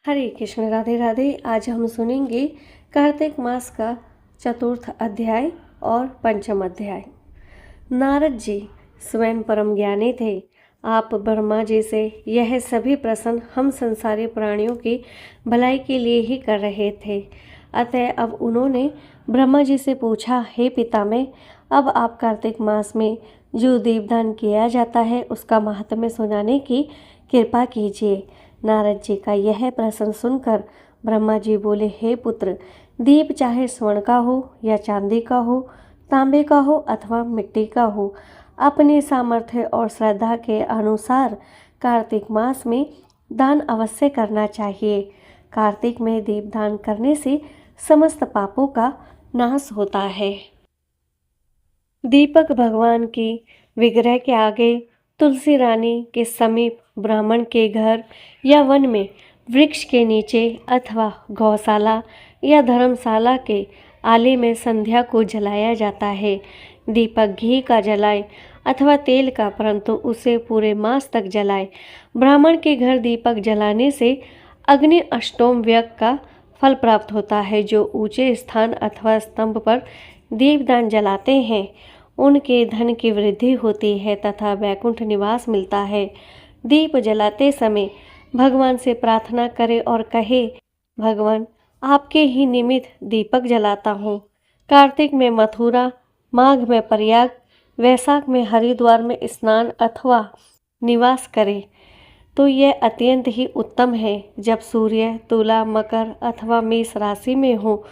हरे कृष्ण, राधे राधे। आज हम सुनेंगे कार्तिक मास का चतुर्थ अध्याय और पंचम अध्याय। नारद जी स्वयं परम ज्ञानी थे। आप ब्रह्मा जी से यह सभी प्रश्न हम संसारी प्राणियों की भलाई के लिए ही कर रहे थे। अतः अब उन्होंने ब्रह्मा जी से पूछा, हे पितामह, अब आप कार्तिक मास में जो दीपदान किया जाता है उसका महात्म्य सुनाने की कृपा कीजिए। नारद जी का यह प्रश्न सुनकर ब्रह्मा जी बोले, हे पुत्र, दीप चाहे स्वर्ण का हो या चांदी का हो, तांबे का हो अथवा मिट्टी का हो, अपने सामर्थ्य और श्रद्धा के अनुसार कार्तिक मास में दान अवश्य करना चाहिए। कार्तिक में दीप दान करने से समस्त पापों का नाश होता है। दीपक भगवान की विग्रह के आगे, तुलसी रानी के समीप, ब्राह्मण के घर या वन में, वृक्ष के नीचे अथवा गौशाला या धर्मशाला के आले में संध्या को जलाया जाता है। दीपक घी का जलाए अथवा तेल का, परंतु उसे पूरे मास तक जलाए। ब्राह्मण के घर दीपक जलाने से अग्नि अष्टोम यज्ञ का फल प्राप्त होता है। जो ऊंचे स्थान अथवा स्तंभ पर दीपदान जलाते हैं उनके धन की वृद्धि होती है तथा वैकुंठ निवास मिलता है। दीप जलाते समय भगवान से प्रार्थना करे और कहे, भगवान, आपके ही निमित्त दीपक जलाता हूँ। कार्तिक में मथुरा, माघ में प्रयाग, वैशाख में हरिद्वार में स्नान अथवा निवास करे तो यह अत्यंत ही उत्तम है। जब सूर्य तुला, मकर अथवा मेष राशि में हो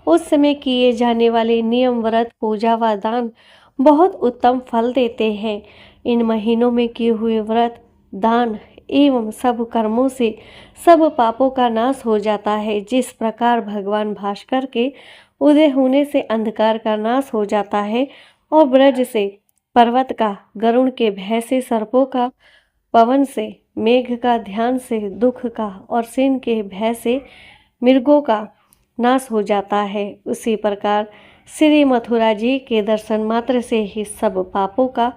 उस समय किए जाने वाले नियम, व्रत, पूजा व दान बहुत उत्तम फल देते हैं। इन महीनों में किए हुए व्रत, दान एवं सब कर्मों से सब पापों का नाश हो जाता है। जिस प्रकार भगवान भास्कर के उदय होने से अंधकार का नाश हो जाता है और ब्रज से पर्वत का, गरुड़ के भय से सर्पों का, पवन से, मेघ का, ध्यान से दुख का और सिंह के भय से मृगों का नाश हो जाता है, उसी प्रकार श्री मथुरा जी के दर्शन मात्र से ही सब पापों का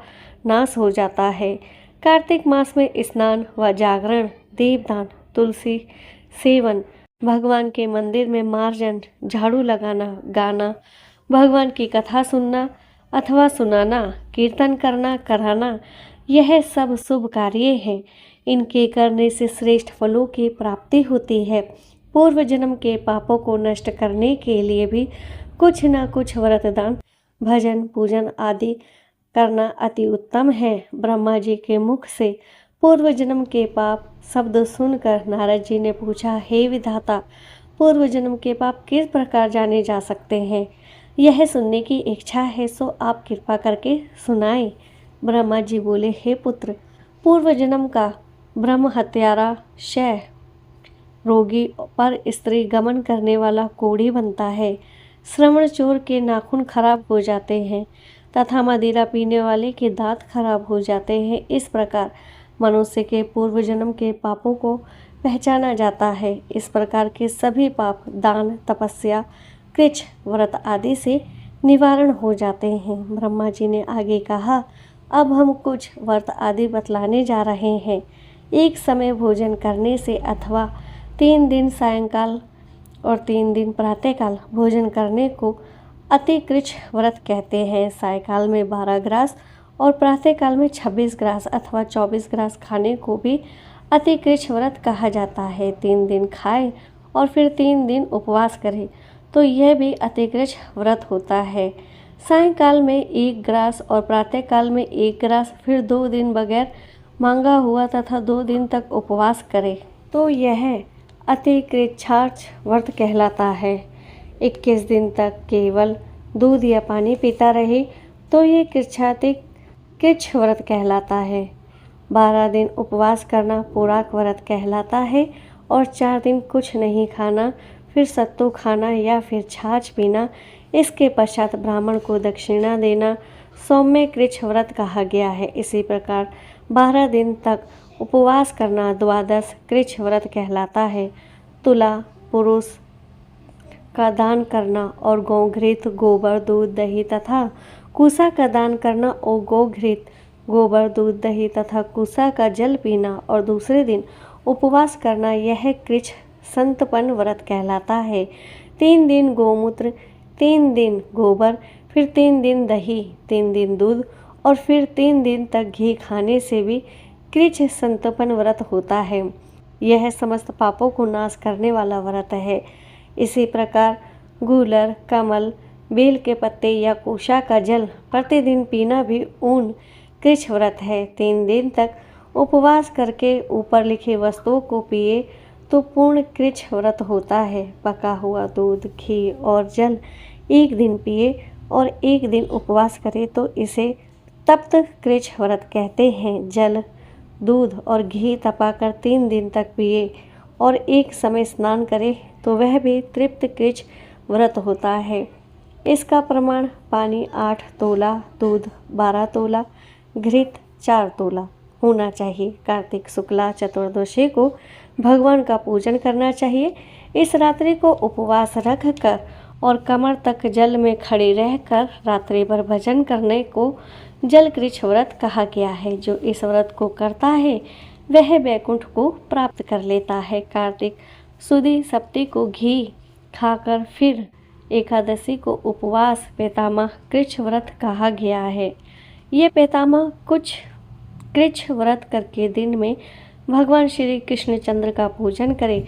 नाश हो जाता है। कार्तिक मास में स्नान व जागरण, दीपदान, तुलसी सेवन, भगवान के मंदिर में मार्जन, झाड़ू लगाना, गाना, भगवान की कथा सुनना अथवा सुनाना, कीर्तन करना, कराना, यह सब शुभ कार्य हैं। इनके करने से श्रेष्ठ फलों की प्राप्ति होती है। पूर्व जन्म के पापों को नष्ट करने के लिए भी कुछ न कुछ व्रत, दान, भजन, पूजन आदि करना अति उत्तम है। ब्रह्मा जी के मुख से पूर्व जन्म के पाप शब्द सुनकर नारद जी ने पूछा, हे विधाता, पूर्व जन्म के पाप किस प्रकार जाने जा सकते हैं? यह सुनने की इच्छा है, सो आप कृपा करके सुनाएं। ब्रह्मा जी बोले, हे पुत्र, पूर्व जन्म का ब्रह्म हत्यारा, क्षय रोगी, पर स्त्री गमन करने वाला कोढ़ी बनता है। श्रवण चोर के नाखून खराब हो जाते हैं तथा मदिरा पीने वाले के दांत खराब हो जाते हैं। इस प्रकार मनुष्य के पूर्व जन्म के पापों को पहचाना जाता है। इस प्रकार के सभी पाप दान, तपस्या, कृच्छ, व्रत आदि से निवारण हो जाते हैं। ब्रह्मा जी ने आगे कहा, अब हम कुछ व्रत आदि बतलाने जा रहे हैं। एक समय भोजन करने से अथवा 3 दिन सायंकाल और 3 दिन प्रातःकाल भोजन करने को अतिकृच्छ व्रत कहते हैं। सायंकाल में 12 ग्रास और प्रातःकाल में 26 ग्रास अथवा 24 ग्रास खाने को भी अतिकृच्छ व्रत कहा जाता है। 3 दिन खाए और फिर 3 दिन उपवास करे तो यह भी अतिकृच्छ व्रत होता है। सायंकाल में 1 ग्रास और प्रातःकाल में 1 ग्रास, फिर 2 दिन बगैर मांगा हुआ तथा 2 दिन तक उपवास करे तो यह अतिकृच्छार्थ व्रत कहलाता है। 21 दिन तक केवल दूध या पानी पीता रहे तो ये कृच्छ व्रत कहलाता है। 12 दिन उपवास करना पूराक व्रत कहलाता है और 4 दिन कुछ नहीं खाना, फिर सत्तू खाना या फिर छाछ पीना। इसके पश्चात ब्राह्मण को दक्षिणा देना सौम्य कृच्छ व्रत कहा गया है। इसी प्रकार 12 दिन तक उपवास करना द्वादश कृच्छ व्रत कहलाता है। तुला पुरुष का दान करना और गौघृत, गोबर, दूध, दही तथा कुसा का दान करना और गौघृत, गोबर, दूध, दही तथा कुसा का जल पीना और दूसरे दिन उपवास करना, यह कृच्छ संतपन व्रत कहलाता है। 3 दिन गोमूत्र, 3 दिन गोबर, फिर 3 दिन दही, 3 दिन दूध और फिर 3 दिन तक घी खाने से भी कृच्छ संतपन व्रत होता है। यह समस्त पापों को नाश करने वाला व्रत है। इसी प्रकार गूलर, कमल, बेल के पत्ते या कुशा का जल प्रतिदिन पीना भी ऊन कृच्छ व्रत है। 3 दिन तक उपवास करके ऊपर लिखी वस्तुओं को पिए तो पूर्ण कृच्छ व्रत होता है। पका हुआ दूध, घी और जल एक दिन पिए और एक दिन उपवास करे तो इसे तप्त कृच्छ व्रत कहते हैं। जल, दूध और घी तपाकर 3 दिन तक पिए और एक समय स्नान करे तो वह भी तृप्त कृच्छ व्रत होता है। इसका प्रमाण पानी 8 तोला, दूध 12 तोला, घृत 4 तोला होना चाहिए। कार्तिक शुक्ला चतुर्दशी को भगवान का पूजन करना चाहिए। इस रात्रि को उपवास रख कर और कमर तक जल में खड़े रहकर रात्रि भर भजन करने को जल कृच्छ व्रत कहा गया है। जो इस व्रत को करता है वह वैकुंठ को प्राप्त कर लेता है। कार्तिक सुदी सप्ती को घी खाकर फिर एकादशी को उपवास पैतामह कृच्छ व्रत कहा गया है। ये पैतामह कुछ कृच्छ व्रत करके दिन में भगवान श्री कृष्णचंद्र का पूजन करे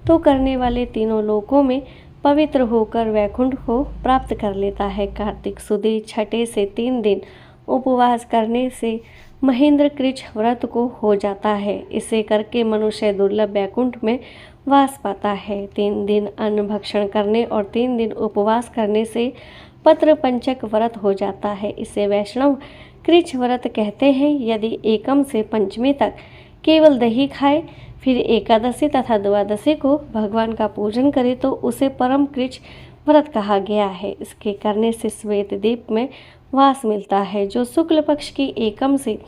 तो करने वाले तीनों लोकों में पवित्र होकर वैकुंठ को प्राप्त कर लेता है। कार्तिक सुदी छठे से 3 दिन उपवास करने से महेंद्र कृच्छ व्रत को हो जाता है। इसे करके मनुष्य दुर्लभ वैकुंठ में वास पाता है। 3 दिन अन्न भक्षण करने और 3 दिन उपवास करने से पत्र पंचक व्रत हो जाता है। इसे वैष्णव कृच्छ व्रत कहते हैं। यदि एकम से पंचमी तक केवल दही खाए फिर एकादशी तथा द्वादशी को भगवान का पूजन करे तो उसे परम कृच्छ व्रत कहा गया है। इसके करने से श्वेत द्वीप में वास मिलता है। जो शुक्ल पक्ष की एकम से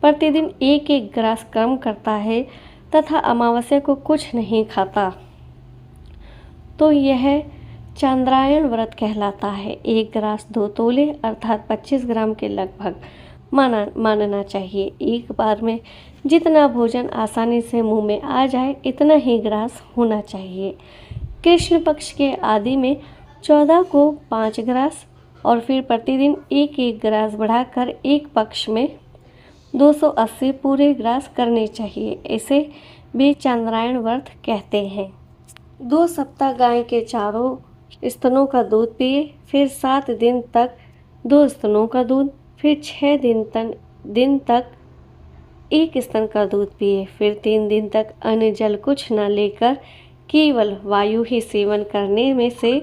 प्रतिदिन 1-1 ग्रास कर्म करता है तथा अमावस्या को कुछ नहीं खाता तो यह चांद्रायण व्रत कहलाता है। 1 ग्रास 2 तोले अर्थात 25 ग्राम के लगभग मानना चाहिए। एक बार में जितना भोजन आसानी से मुंह में आ जाए इतना ही ग्रास होना चाहिए। कृष्ण पक्ष के आदि में 14 को 5 ग्रास और फिर प्रतिदिन 1-1 ग्रास बढ़ाकर एक पक्ष में 280 पूरे ग्रास करने चाहिए। इसे भी चांद्रायण व्रत कहते हैं। 2 सप्ताह गाय के चारों स्तनों का दूध पिए, फिर 7 दिन तक 2 स्तनों का दूध, फिर 6 दिन तक 1 स्तन का दूध पिए, फिर 3 दिन तक अन्न जल कुछ न लेकर केवल वायु ही सेवन करने में से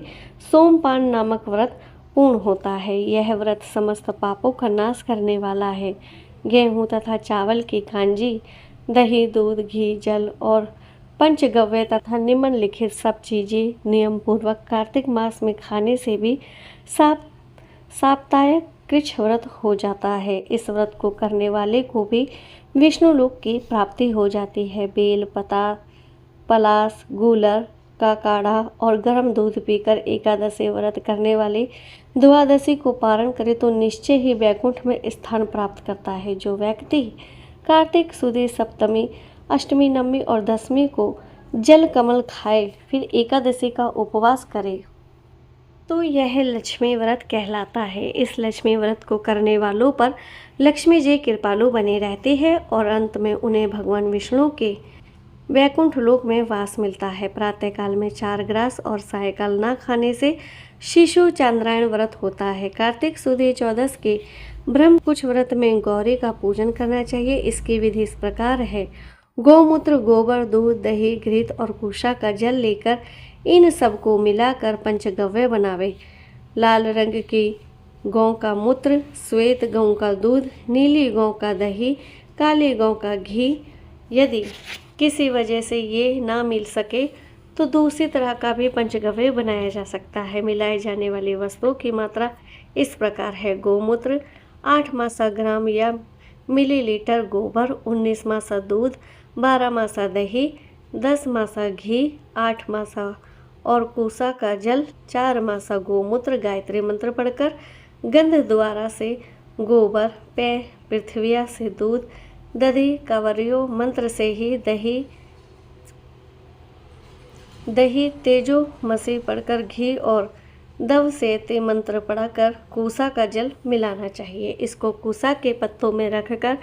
सोमपान नामक व्रत पूर्ण होता है। यह व्रत समस्त पापों का नाश करने वाला है। गेहूँ तथा चावल की कांजी, दही, दूध, घी, जल और पंचगव्य तथा निम्नलिखित सब चीज़ें नियम पूर्वक कार्तिक मास में खाने से भी साप्ताहिक कृच्छ व्रत हो जाता है। इस व्रत को करने वाले को भी विष्णु लोक की प्राप्ति हो जाती है। बेल पता, पलास, गूलर का काढ़ा और गर्म दूध पीकर एकादशी व्रत करने वाले द्वादशी को पारण करे तो निश्चय ही वैकुंठ में स्थान प्राप्त करता है। जो व्यक्ति कार्तिक सुदी सप्तमी, अष्टमी, नवमी और दशमी को जल कमल खाए फिर एकादशी का उपवास करे तो यह लक्ष्मी व्रत कहलाता है। इस लक्ष्मी व्रत को करने वालों पर लक्ष्मी जी कृपालु बने रहते हैं और अंत में उन्हें भगवान विष्णु के वैकुंठ लोक में वास मिलता है। प्रातःकाल में 4 ग्रास और सायकाल ना खाने से शिशु चांद्रायण व्रत होता है। कार्तिक सुदी 14 के ब्रह्म कुछ व्रत में गौरी का पूजन करना चाहिए। इसकी विधि इस प्रकार है। गौमूत्र, गोबर, दूध, दही, घृत और कुशा का जल लेकर इन सबको मिलाकर पंचगव्य बनावे। लाल रंग की गौ का मूत्र, श्वेत गौ का दूध, नीली गौ का दही, काली गौ का घी। यदि किसी वजह से ये ना मिल सके तो दूसरी तरह का भी पंचगव्य बनाया जा सकता है। मिलाए जाने वाली वस्तुओं की मात्रा इस प्रकार है। गोमूत्र 8 मासा ग्राम या मिलीलीटर, गोबर 19 मासा दूध, 12 मासा दही, 10 मासा घी, 8 मासा और पूसा का जल, 4 मासा गोमूत्र। गायत्री मंत्र पढ़कर गंध द्वारा से गोबर, पे पृथ्विया से दूध, दधि कवरियो मंत्र से ही दही दही तेजो मसी पढ़कर घी और दव से ते मंत्र पढ़कर कूसा का जल मिलाना चाहिए। इसको कूसा के पत्तों में रखकर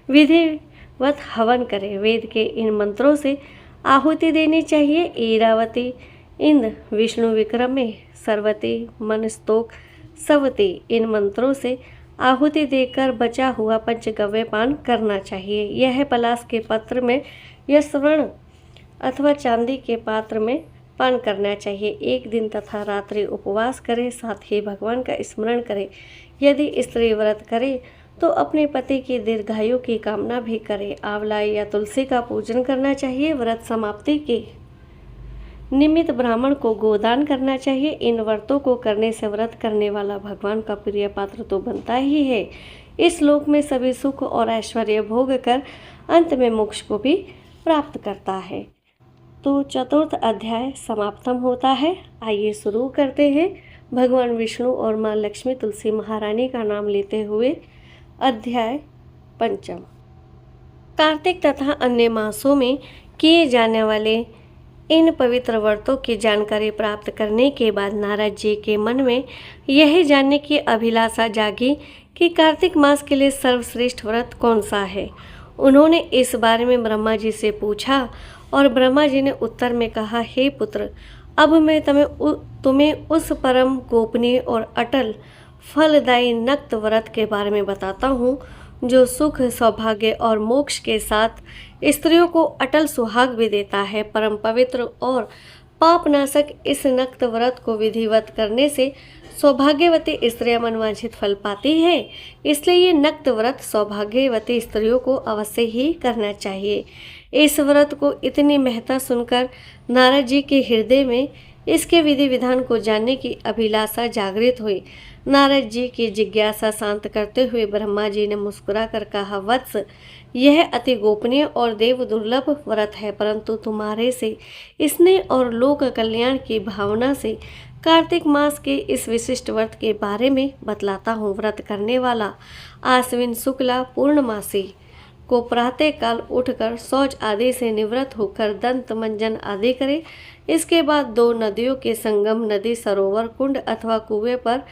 विधिवत हवन करें। वेद के इन मंत्रों से आहुति देनी चाहिए। ईरावती इंद्र विष्णु विक्रम में सर्वती मनस्तोक सवती, इन मंत्रों से आहुति देकर बचा हुआ पंचगव्य पान करना चाहिए। यह पलाश के पत्र में या स्वर्ण अथवा चांदी के पात्र में पान करना चाहिए। एक दिन तथा रात्रि उपवास करें, साथ ही भगवान का स्मरण करें। यदि स्त्री व्रत करे तो अपने पति की दीर्घायु की कामना भी करे। आंवला या तुलसी का पूजन करना चाहिए। व्रत समाप्ति के निमित्त ब्राह्मण को गोदान करना चाहिए। इन व्रतों को करने से व्रत करने वाला भगवान का प्रिय पात्र तो बनता ही है, इस लोक में सभी सुख और ऐश्वर्य भोग कर अंत में मोक्ष को भी प्राप्त करता है। तो चतुर्थ अध्याय समाप्तम होता है। आइए शुरू करते हैं। भगवान विष्णु और माँ लक्ष्मी तुलसी महारानी का नाम लेते हुए अध्याय पंचम। कार्तिक तथा अन्य मासों में किए जाने वाले इन पवित्र व्रतों की जानकारी प्राप्त करने के बाद नारद जी के मन में यह जानने की अभिलाषा जागी कि कार्तिक मास के लिए सर्वश्रेष्ठ व्रत कौन सा है। उन्होंने इस बारे में ब्रह्मा जी से पूछा और ब्रह्मा जी ने उत्तर में कहा, हे पुत्र, अब मैं तुम्हें उस परम गोपनीय और अटल फलदायी नक्त व्रत के बारे में बताता हूँ जो सुख, सौभाग्य और मोक्ष के साथ स्त्रियों को अटल सुहाग भी देता है। परम पवित्र और पापनाशक इस नक्त व्रत को विधिवत करने से सौभाग्यवती स्त्रियां मनवांछित फल पाती है। इसलिए ये नक्त व्रत सौभाग्यवती स्त्रियों को अवश्य ही करना चाहिए। इस व्रत को इतनी महत्ता सुनकर नारद जी के हृदय में इसके विधि विधान को जानने की अभिलाषा जागृत हुई। नारद जी की जिज्ञासा शांत करते हुए ब्रह्मा जी ने मुस्कुरा कर कहा, वत्स, यह अति गोपनीय और देव दुर्लभ व्रत है, परंतु तुम्हारे से स्नेह और लोक कल्याण की भावना से कार्तिक मास के इस विशिष्ट व्रत के बारे में बतलाता हूँ। व्रत करने वाला आश्विन शुक्ला पूर्णमासी को प्रातः काल उठकर शौच आदि से निवृत्त होकर दंत मंजन आदि करे। इसके बाद 2 नदियों के संगम, नदी, सरोवर, कुंड अथवा कुएं पर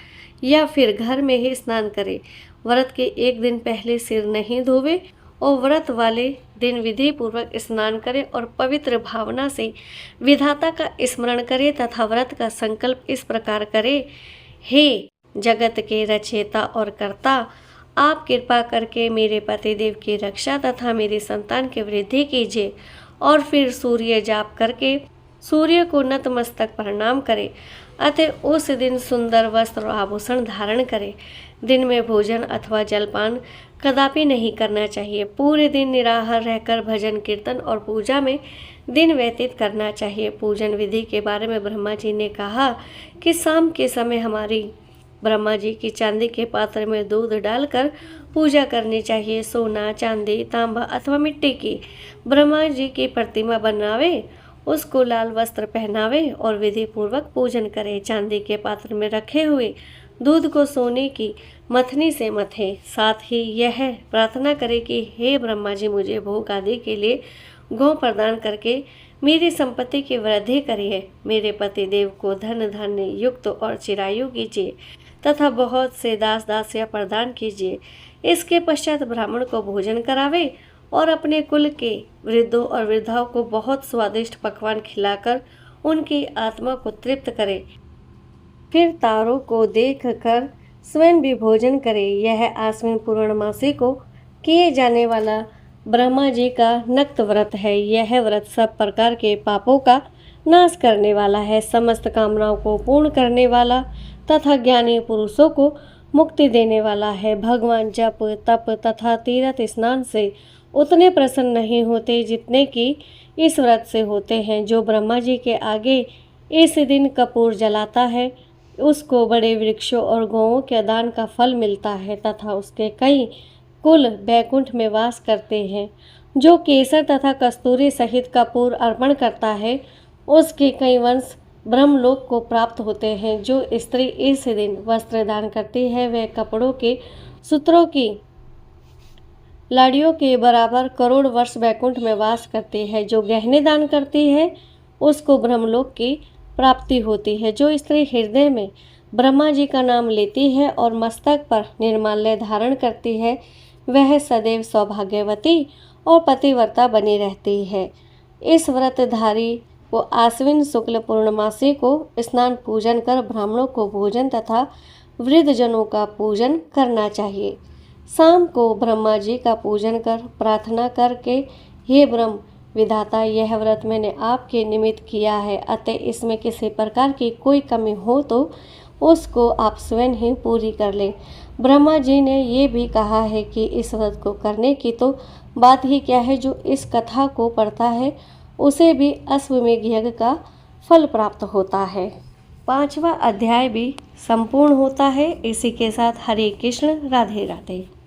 या फिर घर में ही स्नान करे। व्रत के एक दिन पहले सिर नहीं धोवे और व्रत वाले दिन विधि पूर्वक स्नान करे और पवित्र भावना से विधाता का स्मरण करे तथा व्रत का संकल्प इस प्रकार करे, हे जगत के रचयिता और कर्ता, आप कृपा करके मेरे पतिदेव की रक्षा तथा मेरी संतान की वृद्धि कीजिए। और फिर सूर्य जाप करके सूर्य को नतमस्तक प्रणाम करे। अतः उस दिन सुंदर वस्त्र और आभूषण धारण करे। दिन में भोजन अथवा जलपान कदापि नहीं करना चाहिए। पूरे दिन निराहार रहकर भजन कीर्तन और पूजा में दिन व्यतीत करना चाहिए। पूजन विधि के बारे में ब्रह्मा जी ने कहा कि शाम के समय हमारी ब्रह्मा जी की चांदी के पात्र में दूध डालकर पूजा करनी चाहिए। सोना, चांदी, तांबा अथवा मिट्टी की ब्रह्मा जी की प्रतिमा बनावे, उसको लाल वस्त्र पहनावे और विधि पूर्वक पूजन करे। चांदी के पात्र में रखे हुए दूध को सोने की मथनी से मथे। साथ ही यह प्रार्थना करे कि हे ब्रह्मा जी, मुझे भोग आदि के लिए गौ प्रदान करके मेरी संपत्ति की वृद्धि करिए। मेरे पति देव को धन धान्य युक्त और चिरायु कीजिए तथा बहुत से दास दासियां प्रदान कीजिए। इसके पश्चात ब्राह्मण को भोजन करावे और अपने कुल के वृद्धों और वृद्धाओं को बहुत स्वादिष्ट पकवान खिलाकर उनकी आत्मा को तृप्त करे। फिर तारों को देखकर स्वयं भी भोजन करे। यह आश्विन पूर्णमासी को किए जाने वाला ब्रह्मा जी का नक्त व्रत है। यह व्रत सब प्रकार के पापों का नाश करने वाला है, समस्त कामनाओं को पूर्ण करने वाला तथा ज्ञानी पुरुषों को मुक्ति देने वाला है। भगवान जप, तप तथा तीर्थ स्नान से उतने प्रसन्न नहीं होते जितने कि इस व्रत से होते हैं। जो ब्रह्मा जी के आगे इस दिन कपूर जलाता है, उसको बड़े वृक्षों और गौओं के दान का फल मिलता है तथा उसके कई कुल बैकुंठ में वास करते हैं। जो केसर तथा कस्तूरी सहित कपूर अर्पण करता है, उसके कई वंश ब्रह्मलोक को प्राप्त होते हैं। जो स्त्री इस दिन वस्त्र दान करती है, वह कपड़ों के सूत्रों की लाड़ियों के बराबर करोड़ वर्ष बैकुंठ में वास करती है। जो गहने दान करती है, उसको ब्रह्मलोक की प्राप्ति होती है। जो स्त्री हृदय में ब्रह्मा जी का नाम लेती है और मस्तक पर निर्माल्य धारण करती है, वह सदैव सौभाग्यवती और पतिव्रता बनी रहती है। इस व्रतधारी को आश्विन शुक्ल पूर्णमासी को स्नान पूजन कर ब्राह्मणों को भोजन तथा वृद्धजनों का पूजन करना चाहिए। शाम को ब्रह्मा जी का पूजन कर प्रार्थना करके, हे ब्रह्म विधाता, यह व्रत मैंने आपके निमित्त किया है, अतः इसमें किसी प्रकार की कोई कमी हो तो उसको आप स्वयं ही पूरी कर लें। ब्रह्मा जी ने ये भी कहा है कि इस व्रत को करने की तो बात ही क्या है, जो इस कथा को पढ़ता है उसे भी अश्वमेध यज्ञ का फल प्राप्त होता है। 5वां अध्याय भी संपूर्ण होता है। इसी के साथ हरे कृष्ण, राधे राधे।